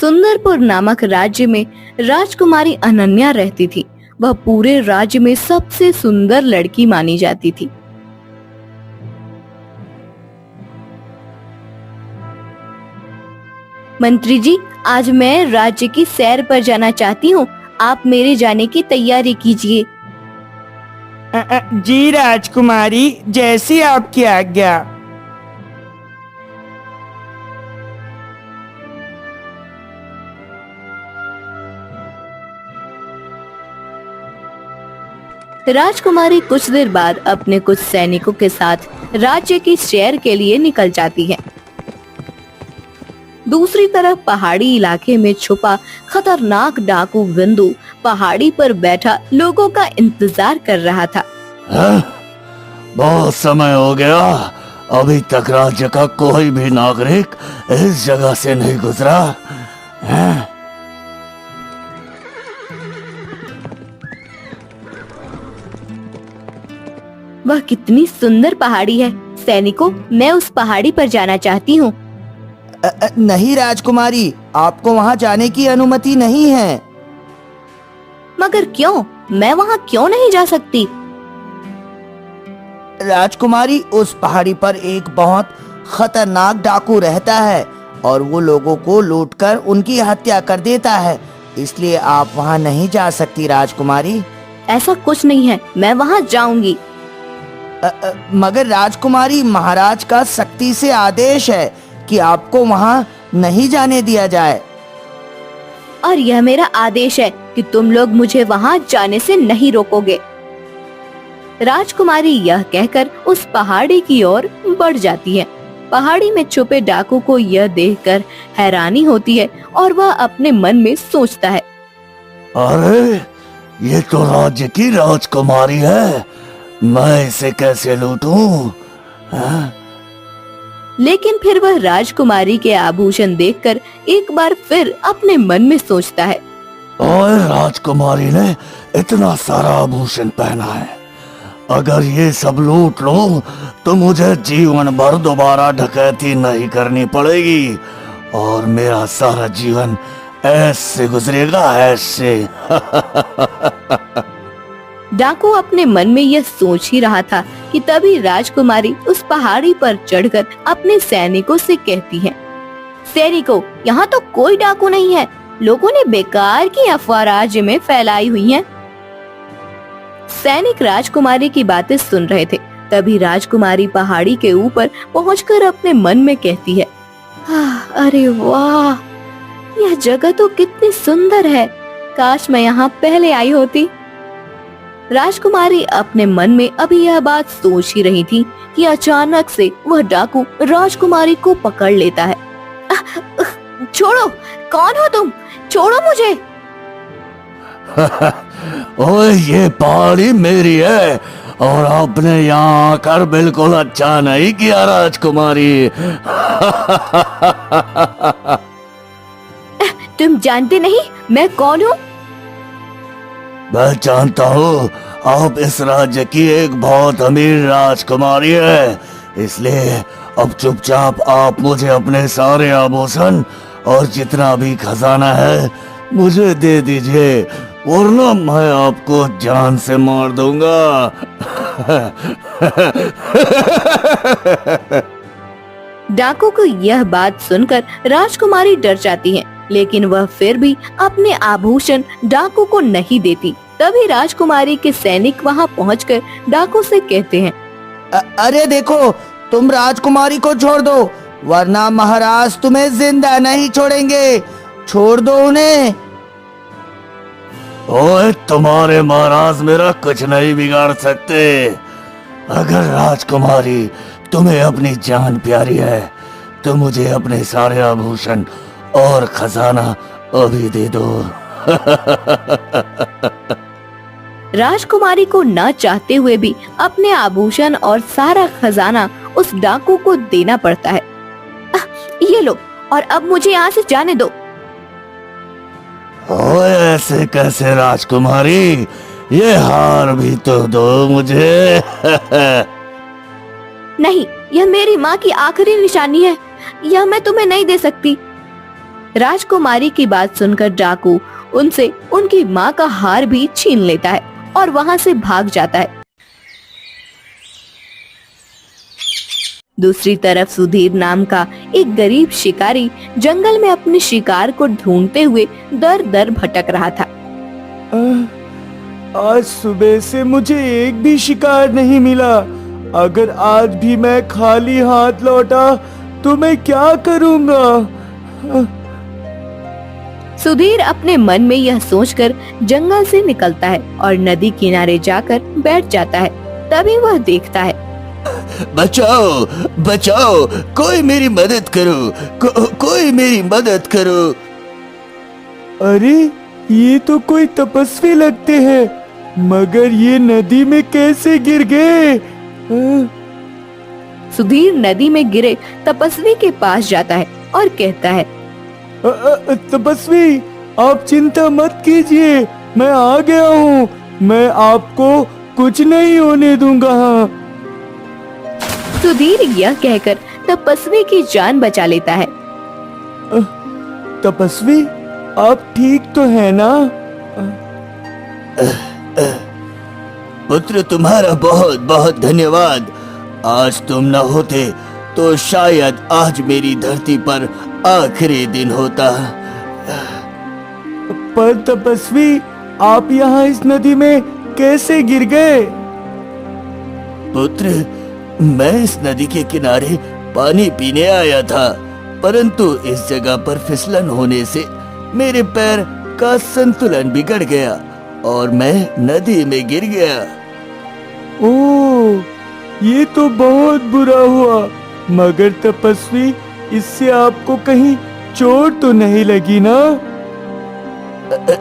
सुंदरपुर नामक राज्य में राजकुमारी अनन्या रहती थी। वह पूरे राज्य में सबसे सुंदर लड़की मानी जाती थी। मंत्री जी, आज मैं राज्य की सैर पर जाना चाहती हूँ। आप मेरे जाने की तैयारी कीजिए। जी राजकुमारी, जैसी आपकी आज्ञा। राजकुमारी कुछ देर बाद अपने कुछ सैनिकों के साथ राज्य की सैर के लिए निकल जाती है। दूसरी तरफ पहाड़ी इलाके में छुपा खतरनाक डाकू विंदु पहाड़ी पर बैठा लोगों का इंतजार कर रहा था। बहुत समय हो गया, अभी तक राज्य का कोई भी नागरिक इस जगह से नहीं गुजरा है। वह कितनी सुंदर पहाड़ी है। सैनिकों, मैं उस पहाड़ी पर जाना चाहती हूँ। नहीं राजकुमारी, आपको वहाँ जाने की अनुमति नहीं है। मगर क्यों? मैं वहाँ क्यों नहीं जा सकती? राजकुमारी, उस पहाड़ी पर एक बहुत खतरनाक डाकू रहता है और वो लोगों को लूटकर उनकी हत्या कर देता है, इसलिए आप वहाँ नहीं जा सकती राजकुमारी। ऐसा कुछ नहीं है, मैं वहाँ जाऊंगी। मगर राजकुमारी, महाराज का सख्ती से आदेश है कि आपको वहाँ नहीं जाने दिया जाए। और यह मेरा आदेश है कि तुम लोग मुझे वहाँ जाने से नहीं रोकोगे। राजकुमारी यह कहकर उस पहाड़ी की ओर बढ़ जाती है। पहाड़ी में छुपे डाकू को यह देखकर हैरानी होती है और वह अपने मन में सोचता है, अरे ये तो राज्य की राजकुमारी है, मैं इसे कैसे लूटूं? लेकिन फिर वह राजकुमारी के आभूषण देखकर एक बार फिर अपने मन में सोचता है, ओए, राजकुमारी ने इतना सारा आभूषण पहना है, अगर ये सब लूट लो तो मुझे जीवन भर दोबारा डकैती नहीं करनी पड़ेगी और मेरा सारा जीवन ऐसे गुजरेगा, ऐसे। डाकू अपने मन में यह सोच ही रहा था कि तभी राजकुमारी उस पहाड़ी पर चढ़कर अपने सैनिकों से कहती है, सैनिकों, यहाँ तो कोई डाकू नहीं है। लोगों ने बेकार की अफवाह राज्य में फैलाई हुई है। सैनिक राजकुमारी की बातें सुन रहे थे। तभी राजकुमारी पहाड़ी के ऊपर पहुंचकर अपने मन में कहती है, अरे वाह, यह जगह तो कितनी सुंदर है। काश मैं यहाँ पहले आई होती। राजकुमारी अपने मन में अभी यह बात सोच ही रही थी कि अचानक से वह डाकू राजकुमारी को पकड़ लेता है। छोड़ो, कौन हो तुम? छोड़ो मुझे। ओए, ये पहाड़ी मेरी है और आपने यहाँ आकर बिल्कुल अच्छा नहीं किया राजकुमारी। तुम जानते नहीं मैं कौन हूँ? मैं जानता हूँ, आप इस राज्य की एक बहुत अमीर राजकुमारी है, इसलिए अब चुपचाप आप मुझे अपने सारे आभूषण और जितना भी खजाना है मुझे दे दीजिए, वरना मैं आपको जान से मार दूंगा। डाकू को यह बात सुनकर राजकुमारी डर जाती है, लेकिन वह फिर भी अपने आभूषण डाकू को नहीं देती। तभी राजकुमारी के सैनिक वहां पहुंचकर डाकू से कहते हैं, अरे देखो, तुम राजकुमारी को छोड़ दो, वरना महाराज तुम्हें जिंदा नहीं छोड़ेंगे। छोड़ दो उन्हें। ओए, तुम्हारे महाराज मेरा कुछ नहीं बिगाड़ सकते। अगर राजकुमारी तुम्हें अपनी जान प्यारी है तो मुझे अपने सारे आभूषण और खजाना अभी दे दो। राजकुमारी को न चाहते हुए भी अपने आभूषण और सारा खजाना उस डाकू को देना पड़ता है। ये लो, और अब मुझे यहाँ से जाने दो। ओए, ऐसे कैसे राजकुमारी, ये हार भी तो दो मुझे। नहीं, यह मेरी माँ की आखिरी निशानी है, यह मैं तुम्हें नहीं दे सकती। राजकुमारी की बात सुनकर डाकू उनसे उनकी माँ का हार भी छीन लेता है और वहाँ से भाग जाता है। दूसरी तरफ सुधीर नाम का एक गरीब शिकारी जंगल में अपने शिकार को ढूंढते हुए दर दर भटक रहा था। आज सुबह से मुझे एक भी शिकार नहीं मिला। अगर आज भी मैं खाली हाथ लौटा तो मैं क्या करूंगा? सुधीर अपने मन में यह सोचकर जंगल से निकलता है और नदी किनारे जाकर बैठ जाता है। तभी वह देखता है, बचाओ बचाओ, कोई मेरी मदद करो, कोई मेरी मदद करो। अरे ये तो कोई तपस्वी लगते हैं, मगर ये नदी में कैसे गिर गए? सुधीर नदी में गिरे तपस्वी के पास जाता है और कहता है, तपस्वी आप चिंता मत कीजिए, मैं आ गया हूँ। मैं आपको कुछ नहीं होने दूंगा। सुधीर यह कहकर तपस्वी की जान बचा लेता है। तपस्वी आप ठीक तो है ना? पुत्र तुम्हारा बहुत बहुत धन्यवाद। आज तुम न होते तो शायद आज मेरी धरती पर आखिरी दिन होता। पर तपस्वी आप यहाँ इस नदी में कैसे गिर गए? पुत्र मैं इस नदी के किनारे पानी पीने आया था, परंतु इस जगह पर फिसलन होने से मेरे पैर का संतुलन बिगड़ गया और मैं नदी में गिर गया। ओह, ये तो बहुत बुरा हुआ। मगर तपस्वी इससे आपको कहीं चोट तो नहीं लगी ना?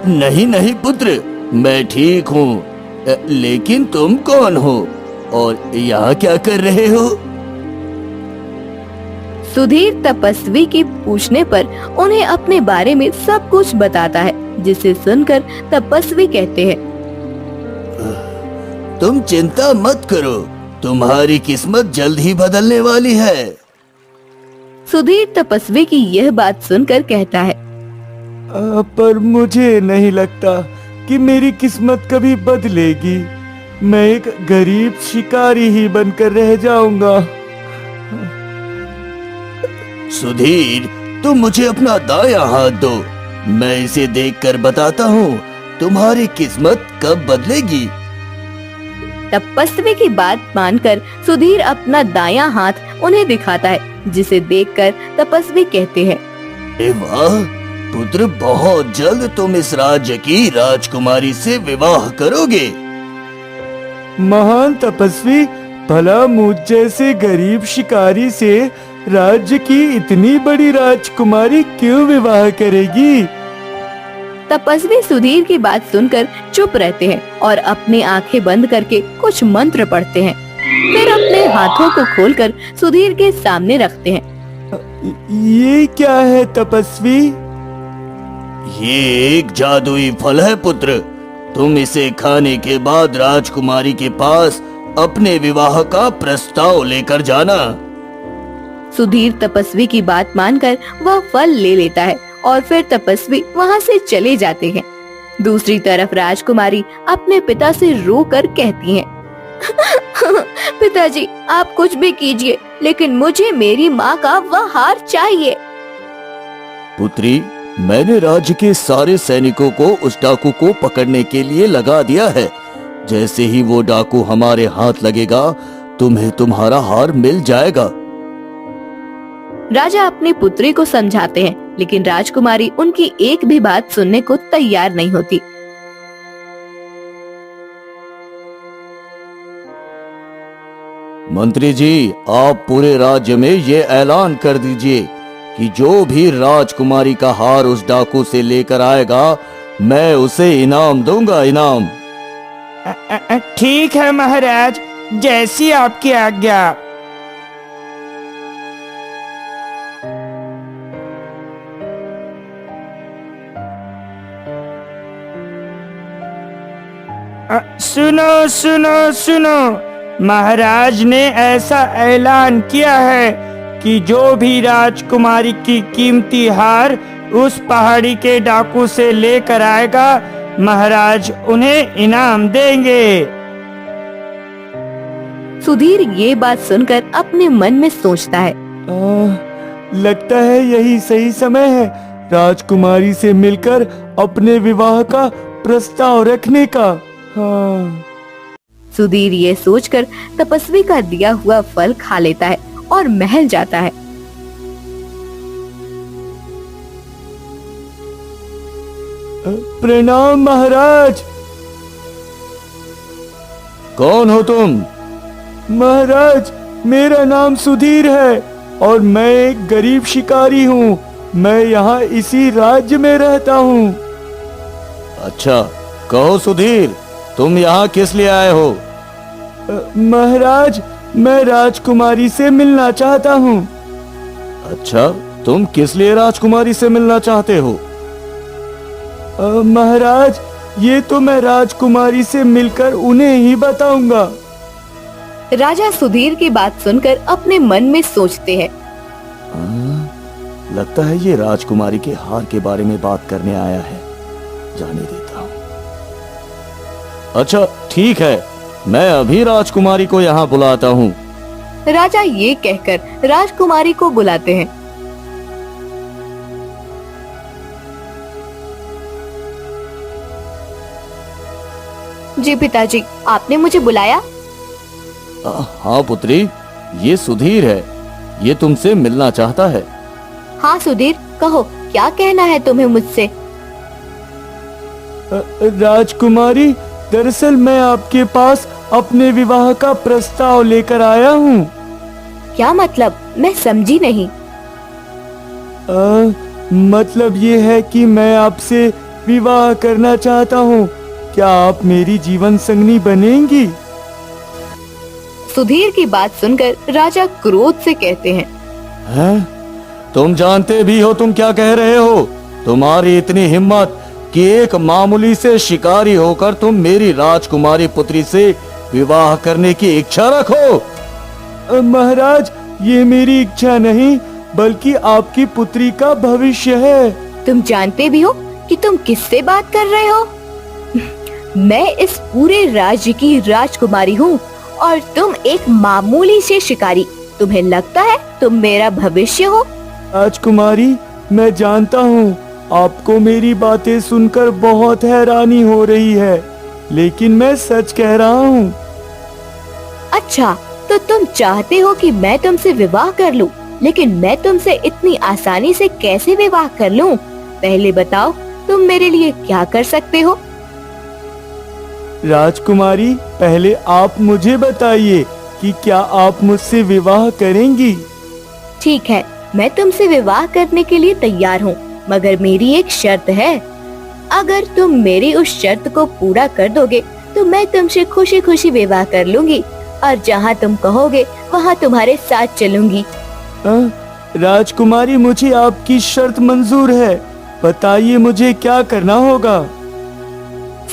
नहीं नहीं पुत्र, मैं ठीक हूँ। लेकिन तुम कौन हो और यहाँ क्या कर रहे हो? सुधीर तपस्वी के पूछने पर उन्हें अपने बारे में सब कुछ बताता है, जिसे सुनकर तपस्वी कहते हैं, तुम चिंता मत करो, तुम्हारी किस्मत जल्द ही बदलने वाली है। सुधीर तपस्वी की यह बात सुनकर कहता है, पर मुझे नहीं लगता कि मेरी किस्मत कभी बदलेगी। मैं एक गरीब शिकारी ही बनकर रह जाऊंगा। सुधीर तुम मुझे अपना दायां हाथ दो, मैं इसे देखकर बताता हूँ तुम्हारी किस्मत कब बदलेगी। तपस्वी की बात मानकर सुधीर अपना दायां हाथ उन्हें दिखाता है, जिसे देखकर तपस्वी कहते हैं, अरे वाह पुत्र, बहुत जल्द तुम इस राज्य की राजकुमारी से विवाह करोगे। महान तपस्वी, भला मुझ जैसे गरीब शिकारी से राज्य की इतनी बड़ी राजकुमारी क्यों विवाह करेगी? तपस्वी सुधीर की बात सुनकर चुप रहते हैं और अपनी आंखें बंद करके कुछ मंत्र पढ़ते हैं। फिर अपने हाथों को खोलकर सुधीर के सामने रखते हैं। ये क्या है तपस्वी? ये एक जादुई फल है पुत्र, तुम इसे खाने के बाद राजकुमारी के पास अपने विवाह का प्रस्ताव लेकर जाना। सुधीर तपस्वी की बात मानकर वह फल ले लेता है और फिर तपस्वी वहाँ से चले जाते हैं। दूसरी तरफ राजकुमारी अपने पिता से रोकर कहती हैं, पिताजी आप कुछ भी कीजिए, लेकिन मुझे मेरी माँ का वह हार चाहिए। पुत्री, मैंने राज्य के सारे सैनिकों को उस डाकू को पकड़ने के लिए लगा दिया है। जैसे ही वो डाकू हमारे हाथ लगेगा, तुम्हें तुम्हारा हार मिल जाएगा। राजा अपनी पुत्री को समझाते हैं, लेकिन राजकुमारी उनकी एक भी बात सुनने को तैयार नहीं होती। मंत्री जी, आप पूरे राज्य में ये ऐलान कर दीजिए कि जो भी राजकुमारी का हार उस डाकू से लेकर आएगा, मैं उसे इनाम दूंगा, इनाम। ठीक है महाराज, जैसी आपकी आज्ञा। सुनो सुनो सुनो, महाराज ने ऐसा ऐलान किया है कि जो भी राजकुमारी की कीमती हार उस पहाड़ी के डाकू से लेकर आएगा, महाराज उन्हें इनाम देंगे। सुधीर ये बात सुनकर अपने मन में सोचता है, लगता है यही सही समय है राजकुमारी से मिलकर अपने विवाह का प्रस्ताव रखने का। हाँ। सुधीर ये सोचकर तपस्वी का दिया हुआ फल खा लेता है और महल जाता है। प्रणाम महाराज। कौन हो तुम? महाराज मेरा नाम सुधीर है और मैं एक गरीब शिकारी हूँ। मैं यहाँ इसी राज्य में रहता हूँ। अच्छा, कहो सुधीर, तुम यहाँ किस लिए आए हो? महाराज मैं राजकुमारी से मिलना चाहता हूँ। अच्छा, तुम किस लिए राजकुमारी से मिलना चाहते हो? महाराज ये तो मैं राजकुमारी से मिलकर उन्हें ही बताऊंगा। राजा सुधीर की बात सुनकर अपने मन में सोचते हैं, लगता है ये राजकुमारी के हार के बारे में बात करने आया है। जाने देता हूँ। अच्छा ठीक है, मैं अभी राजकुमारी को यहाँ बुलाता हूँ। राजा ये कहकर राजकुमारी को बुलाते हैं। जी पिताजी, आपने मुझे बुलाया? हाँ पुत्री, ये सुधीर है, ये तुमसे मिलना चाहता है। हाँ सुधीर, कहो क्या कहना है तुम्हें मुझसे? राजकुमारी, दरअसल मैं आपके पास अपने विवाह का प्रस्ताव लेकर आया हूँ। क्या मतलब? मैं समझी नहीं। मतलब ये है कि मैं आपसे विवाह करना चाहता हूँ। क्या आप मेरी जीवन संगनी बनेंगी? सुधीर की बात सुनकर राजा क्रोध से कहते हैं, हैं? तुम जानते भी हो तुम क्या कह रहे हो? तुम्हारी इतनी हिम्मत कि एक मामूली से शिकारी होकर तुम मेरी राजकुमारी पुत्री से विवाह करने की इच्छा रखो? महाराज ये मेरी इच्छा नहीं बल्कि आपकी पुत्री का भविष्य है। तुम जानते भी हो कि तुम किससे बात कर रहे हो? मैं इस पूरे राज्य की राजकुमारी हूँ और तुम एक मामूली से शिकारी। तुम्हें लगता है तुम मेरा भविष्य हो? राजकुमारी, मैं जानता हूँ आपको मेरी बातें सुनकर बहुत हैरानी हो रही है, लेकिन मैं सच कह रहा हूँ। अच्छा, तो तुम चाहते हो कि मैं तुमसे विवाह कर लूं, लेकिन मैं तुमसे इतनी आसानी से कैसे विवाह कर लूं? पहले बताओ तुम मेरे लिए क्या कर सकते हो? राजकुमारी, पहले आप मुझे बताइए कि क्या आप मुझसे विवाह करेंगी? ठीक है, मैं तुमसे विवाह करने के लिए तैयार हूँ, मगर मेरी एक शर्त है। अगर तुम मेरी उस शर्त को पूरा कर दोगे तो मैं तुमसे खुशी खुशी विवाह कर लूंगी और जहाँ तुम कहोगे वहाँ तुम्हारे साथ चलूंगी। राजकुमारी, मुझे आपकी शर्त मंजूर है। बताइए मुझे क्या करना होगा?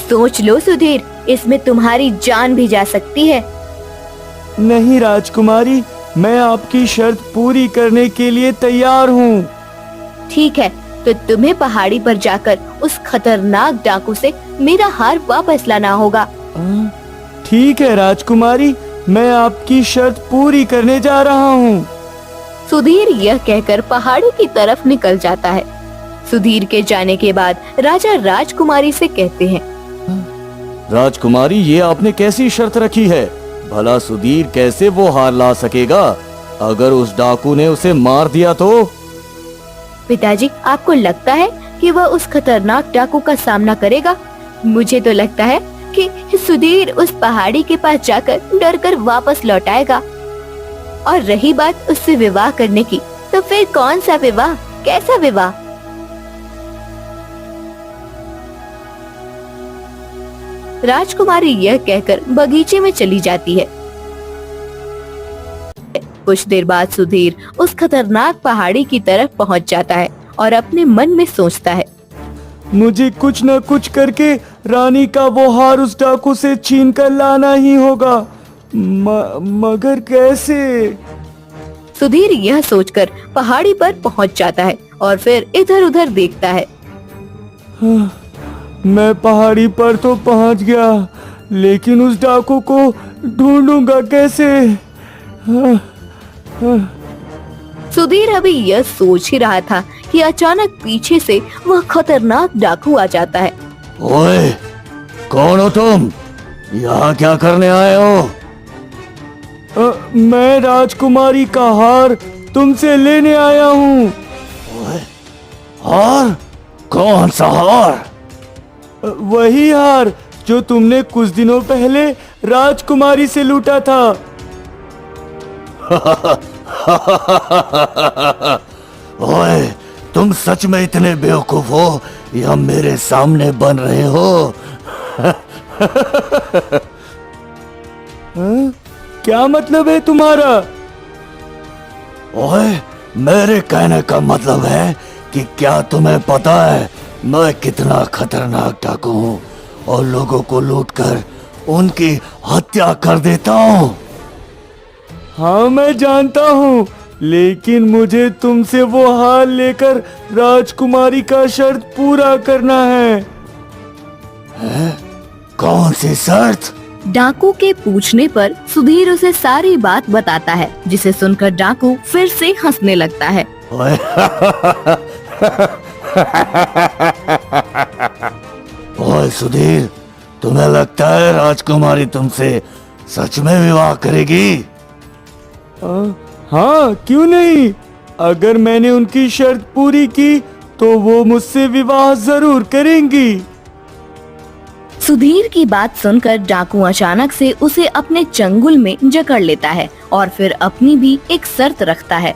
सोच लो सुधीर, इसमें तुम्हारी जान भी जा सकती है। नहीं राजकुमारी, मैं आपकी शर्त पूरी करने के लिए तैयार हूँ। ठीक है, तो तुम्हें पहाड़ी पर जाकर उस खतरनाक डाकू से मेरा हार वापस लाना होगा। ठीक है राजकुमारी, मैं आपकी शर्त पूरी करने जा रहा हूँ। सुधीर यह कहकर पहाड़ी की तरफ निकल जाता है। सुधीर के जाने के बाद राजा राजकुमारी से कहते हैं, राजकुमारी, ये आपने कैसी शर्त रखी है? भला सुधीर कैसे वो हार ला सकेगा? अगर उस डाकू ने उसे मार दिया तो? पिताजी, आपको लगता है कि वह उस खतरनाक डाकू का सामना करेगा? मुझे तो लगता है कि सुधीर उस पहाड़ी के पास जाकर डरकर वापस लौट आएगा। और रही बात उससे विवाह करने की, तो फिर कौन सा विवाह, कैसा विवाह? राजकुमारी यह कहकर बगीचे में चली जाती है। कुछ देर बाद सुधीर उस खतरनाक पहाड़ी की तरफ पहुंच जाता है और अपने मन में सोचता है, मुझे कुछ न कुछ करके रानी का वो हार उस डाकू से छीन कर लाना ही होगा। मगर कैसे? सुधीर यह सोचकर पहाड़ी पर पहुंच जाता है और फिर इधर उधर देखता है। मैं पहाड़ी पर तो पहुंच गया, लेकिन उस डाकू को ढूंढूंगा कैसे? सुधीर अभी यह सोच ही रहा था कि अचानक पीछे से वह खतरनाक डाकू आ जाता है। ओए, कौन हो तुम? यहाँ क्या करने आए हो? मैं राजकुमारी का हार तुमसे लेने आया हूँ। ओए, हार? कौन सा हार? वही हार जो तुमने कुछ दिनों पहले राजकुमारी से लूटा था। ओए, तुम सच में इतने बेवकूफ हो या मेरे सामने बन रहे हो? क्या मतलब है तुम्हारा? ओए, मेरे कहने का मतलब है कि क्या तुम्हें पता है मैं कितना खतरनाक डाकू हूँ और लोगों को लूटकर उनकी हत्या कर देता हूँ। हाँ, मैं जानता हूँ, लेकिन मुझे तुमसे वो हार लेकर राजकुमारी का शर्त पूरा करना है। कौन सी शर्त? डाकू के पूछने पर सुधीर उसे सारी बात बताता है, जिसे सुनकर डाकू फिर से हंसने लगता है। ओए, ओए सुधीर, तुम्हें लगता है राजकुमारी तुमसे सच में विवाह करेगी? हाँ, क्यों नहीं? अगर मैंने उनकी शर्त पूरी की तो वो मुझसे विवाह जरूर करेंगी। सुधीर की बात सुनकर डाकू अचानक से उसे अपने चंगुल में जकड़ लेता है और फिर अपनी भी एक शर्त रखता है।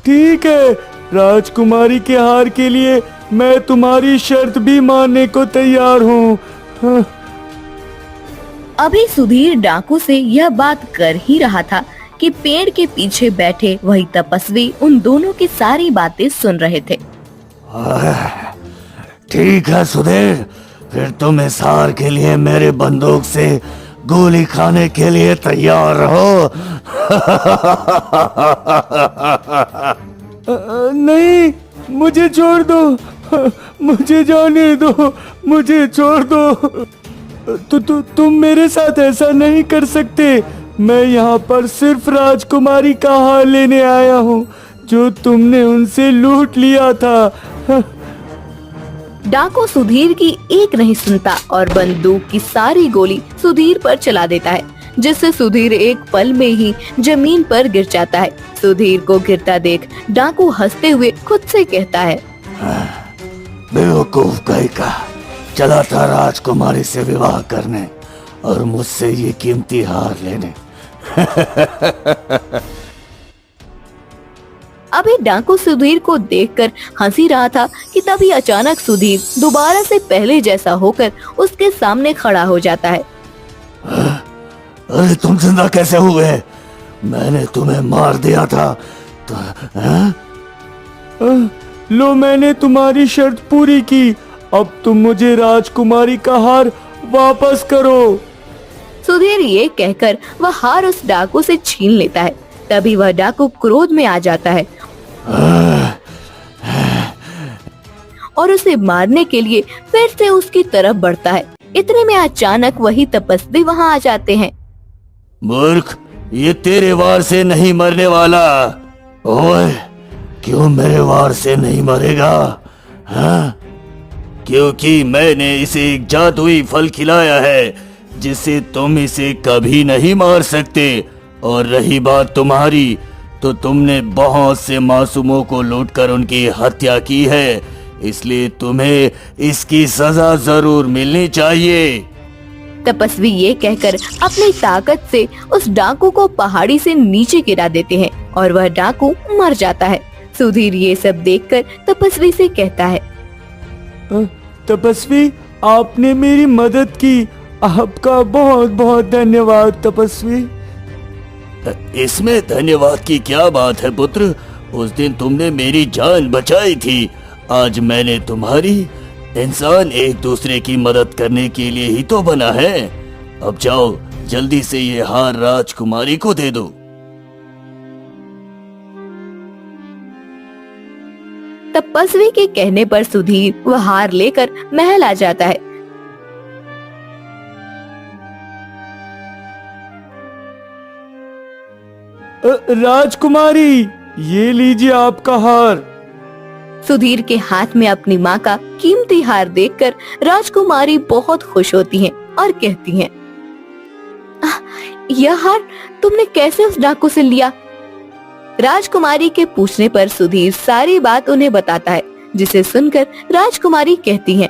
ठीक है, राजकुमारी के हार के लिए मैं तुम्हारी शर्त भी मानने को तैयार हूँ। अभी सुधीर डाकू से यह बात कर ही रहा था कि पेड़ के पीछे बैठे वही तपस्वी उन दोनों की सारी बातें सुन रहे थे। ठीक है सुधीर, फिर तुम इस हार के लिए मेरे बंदूक से गोली खाने के लिए तैयार रहो। नहीं, मुझे छोड़ दो, मुझे जाने दो, मुझे छोड़ दो। तुम मेरे साथ ऐसा नहीं कर सकते। मैं यहाँ पर सिर्फ राजकुमारी का हार लेने आया हूँ जो तुमने उनसे लूट लिया था। डाकू सुधीर की एक नहीं सुनता और बंदूक की सारी गोली सुधीर पर चला देता है, जिससे सुधीर एक पल में ही जमीन पर गिर जाता है। सुधीर को गिरता देख डाकू हंसते हुए खुद से कहता है, बेवकूफ कहीं का, चला था राजकुमारी से विवाह करने और मुझसे ये कीमती हार लेने। अभी डाकू सुधीर को देखकर हंसी रहा था कि तभी अचानक सुधीर दोबारा से पहले जैसा होकर उसके सामने खड़ा हो जाता है। अरे तुम जिंदा कैसे हुए? मैंने तुम्हें मार दिया था तो, लो, मैंने तुम्हारी शर्त पूरी की, अब तुम मुझे राजकुमारी का हार वापस करो। सुधीर ये कहकर वह हार उस डाकू से छीन लेता है। तभी वह डाकू क्रोध में आ जाता है और उसे मारने के लिए फिर से उसकी तरफ बढ़ता है। इतने में अचानक वही तपस्वी वहाँ आ जाते हैं। मूर्ख, ये तेरे वार से नहीं मरने वाला। ओए, क्यों मेरे वार से नहीं मरेगा? हाँ? क्योंकि मैंने इसे एक जादुई फल खिलाया है जिससे तुम इसे कभी नहीं मार सकते। और रही बात तुम्हारी, तो तुमने बहुत से मासूमों को लूटकर उनकी हत्या की है, इसलिए तुम्हें इसकी सजा जरूर मिलनी चाहिए। तपस्वी ये कहकर अपनी ताकत से उस डाकू को पहाड़ी से नीचे गिरा देते हैं और वह डाकू मर जाता है। सुधीर ये सब देखकर तपस्वी से कहता है, तपस्वी, आपने मेरी मदद की, आपका बहुत बहुत धन्यवाद तपस्वी। इसमें धन्यवाद की क्या बात है पुत्र, उस दिन तुमने मेरी जान बचाई थी, आज मैंने तुम्हारी। इंसान एक दूसरे की मदद करने के लिए ही तो बना है। अब जाओ, जल्दी से ये हार राजकुमारी को दे दो। तपस्वी के कहने पर सुधीर वह हार लेकर महल आ जाता है। राजकुमारी, ये लीजिए आपका हार। सुधीर के हाथ में अपनी माँ का कीमती हार देखकर राजकुमारी बहुत खुश होती हैं और कहती हैं, यह हार तुमने कैसे उस डाकू से लिया? राजकुमारी के पूछने पर सुधीर सारी बात उन्हें बताता है, जिसे सुनकर राजकुमारी कहती हैं,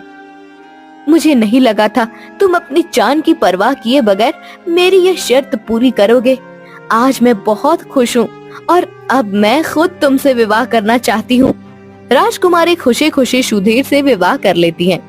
मुझे नहीं लगा था तुम अपनी जान की परवाह किए बगैर मेरी यह शर्त पूरी करोगे। आज मैं बहुत खुश हूँ और अब मैं खुद तुमसे विवाह करना चाहती हूँ। राजकुमारी खुशी खुशी सुधीर से विवाह कर लेती हैं।